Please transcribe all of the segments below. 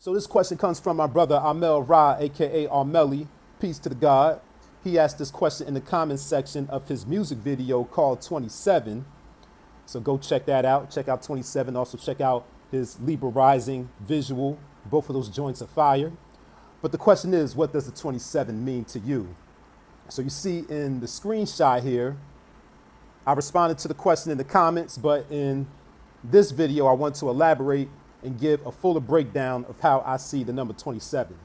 So this question comes from my brother Amel Ra, aka Armeli. Peace to the God. He asked this question in the comments section of his music video called 27. So go check that out. Check out 27. Also check out his Libra Rising visual. Both of those joints are fire. But the question is, what does the 27 mean to you? So you see in the screenshot here, I responded to the question in the comments, but in this video, I want to elaborate and give a fuller breakdown of how I see the number 27.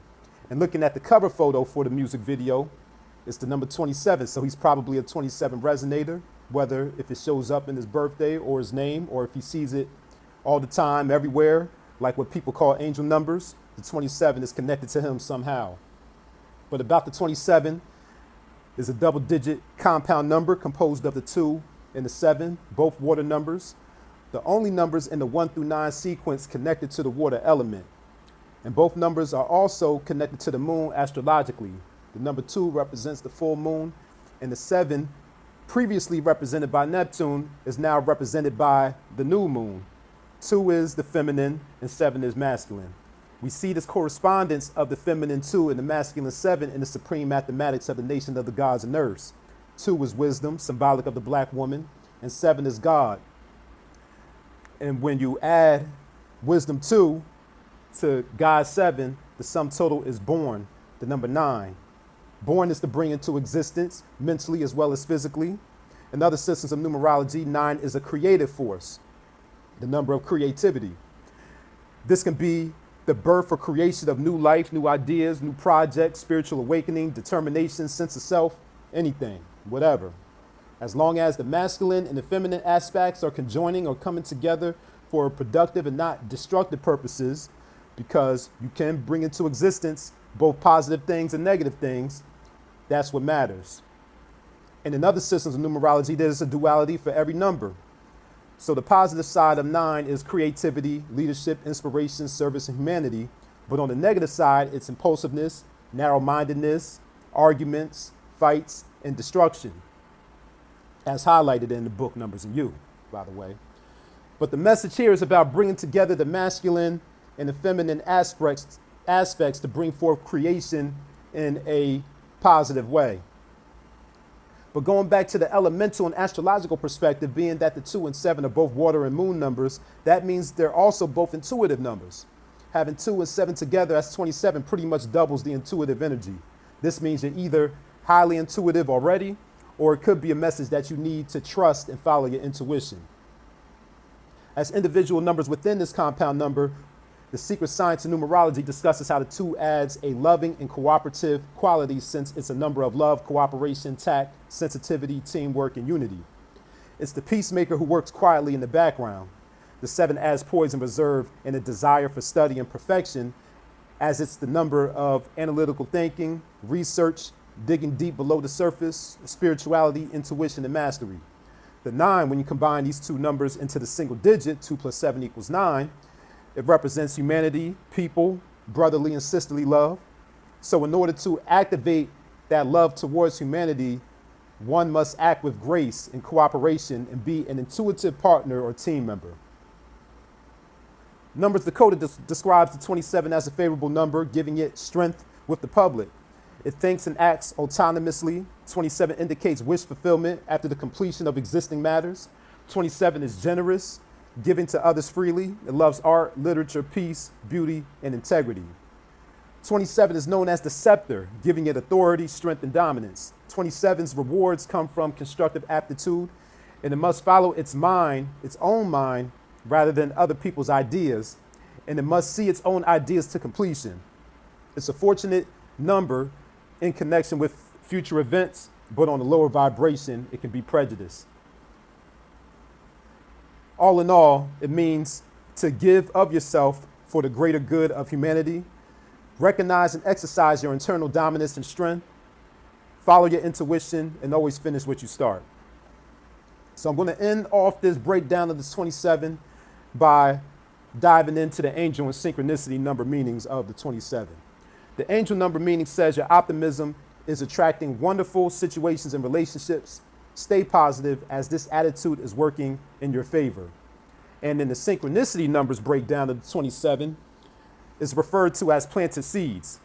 And looking at the cover photo for the music video, it's the number 27. So he's probably a 27 resonator, whether if it shows up in his birthday or his name, or if he sees it all the time, everywhere, like what people call angel numbers, the 27 is connected to him somehow. But about the 27 is a double-digit compound number composed of the 2 and the 7, both water numbers. The only numbers in the 1 through 9 sequence connected to the water element. And both numbers are also connected to the moon astrologically. The number 2 represents the full moon, and the 7, previously represented by Neptune, is now represented by the new moon. 2 is the feminine and 7 is masculine. We see this correspondence of the feminine 2 and the masculine 7 in the supreme mathematics of the nation of the gods and earths. 2 is wisdom, symbolic of the black woman, and 7 is God. And when you add wisdom 2 to God 7, the sum total is born, the number 9. Born is to bring into existence, mentally as well as physically. In other systems of numerology, 9 is a creative force, the number of creativity. This can be the birth or creation of new life, new ideas, new projects, spiritual awakening, determination, sense of self, anything, whatever. As long as the masculine and the feminine aspects are conjoining or coming together for productive and not destructive purposes, because you can bring into existence both positive things and negative things, that's what matters. And in other systems of numerology, there's a duality for every number. So the positive side of 9 is creativity, leadership, inspiration, service, and humanity. But on the negative side, it's impulsiveness, narrow-mindedness, arguments, fights, and destruction, as highlighted in the book Numbers and You, by the way. But the message here is about bringing together the masculine and the feminine aspects to bring forth creation in a positive way. But going back to the elemental and astrological perspective, being that the 2 and 7 are both water and moon numbers, that means they're also both intuitive numbers. Having 2 and 7 together as 27 pretty much doubles the intuitive energy. This means you're either highly intuitive already, or it could be a message that you need to trust and follow your intuition. As individual numbers within this compound number, the secret science of numerology discusses how the 2 adds a loving and cooperative quality, since it's a number of love, cooperation, tact, sensitivity, teamwork, and unity. It's the peacemaker who works quietly in the background. The 7 adds poise and reserve and a desire for study and perfection, as it's the number of analytical thinking, research, digging deep below the surface, spirituality, intuition, and mastery. The 9, when you combine these 2 numbers into the single digit, 2 plus 7 equals 9, it represents humanity, people, brotherly and sisterly love. So in order to activate that love towards humanity, one must act with grace and cooperation and be an intuitive partner or team member. Numbers Decoded describes the 27 as a favorable number, giving it strength with the public. It thinks and acts autonomously. 27 indicates wish fulfillment after the completion of existing matters. 27 is generous, giving to others freely. It loves art, literature, peace, beauty, and integrity. 27 is known as the scepter, giving it authority, strength, and dominance. 27's rewards come from constructive aptitude, and it must follow its own mind, rather than other people's ideas, and it must see its own ideas to completion. It's a fortunate number in connection with future events, but on a lower vibration, it can be prejudiced. All in all, it means to give of yourself for the greater good of humanity, recognize and exercise your internal dominance and strength, follow your intuition, and always finish what you start. So I'm going to end off this breakdown of the 27 by diving into the angel and synchronicity number meanings of the 27. The angel number meaning says your optimism is attracting wonderful situations and relationships. Stay positive, as this attitude is working in your favor. And in the synchronicity numbers breakdown of the 27, is referred to as planted seeds.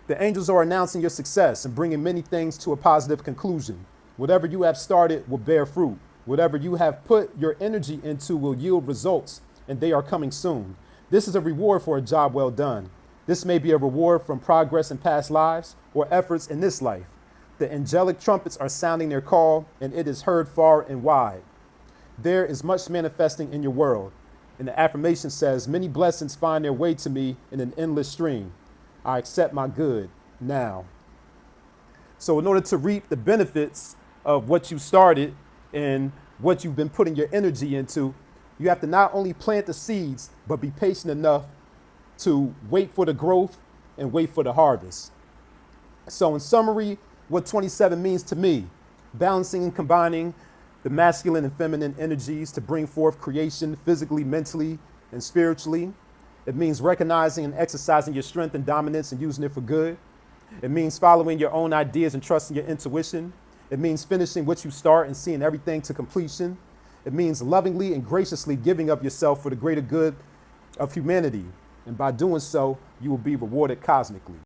The angels are announcing your success and bringing many things to a positive conclusion. Whatever you have started will bear fruit. Whatever you have put your energy into will yield results, and they are coming soon. This is a reward for a job well done. This may be a reward from progress in past lives or efforts in this life. The angelic trumpets are sounding their call, and it is heard far and wide. There is much manifesting in your world. And the affirmation says, many blessings find their way to me in an endless stream. I accept my good now. So in order to reap the benefits of what you started and what you've been putting your energy into, you have to not only plant the seeds, but be patient enough to wait for the growth and wait for the harvest. So in summary, what 27 means to me, balancing and combining the masculine and feminine energies to bring forth creation physically, mentally, and spiritually. It means recognizing and exercising your strength and dominance and using it for good. It means following your own ideas and trusting your intuition. It means finishing what you start and seeing everything to completion. It means lovingly and graciously giving of yourself for the greater good of humanity. And by doing so, you will be rewarded cosmically.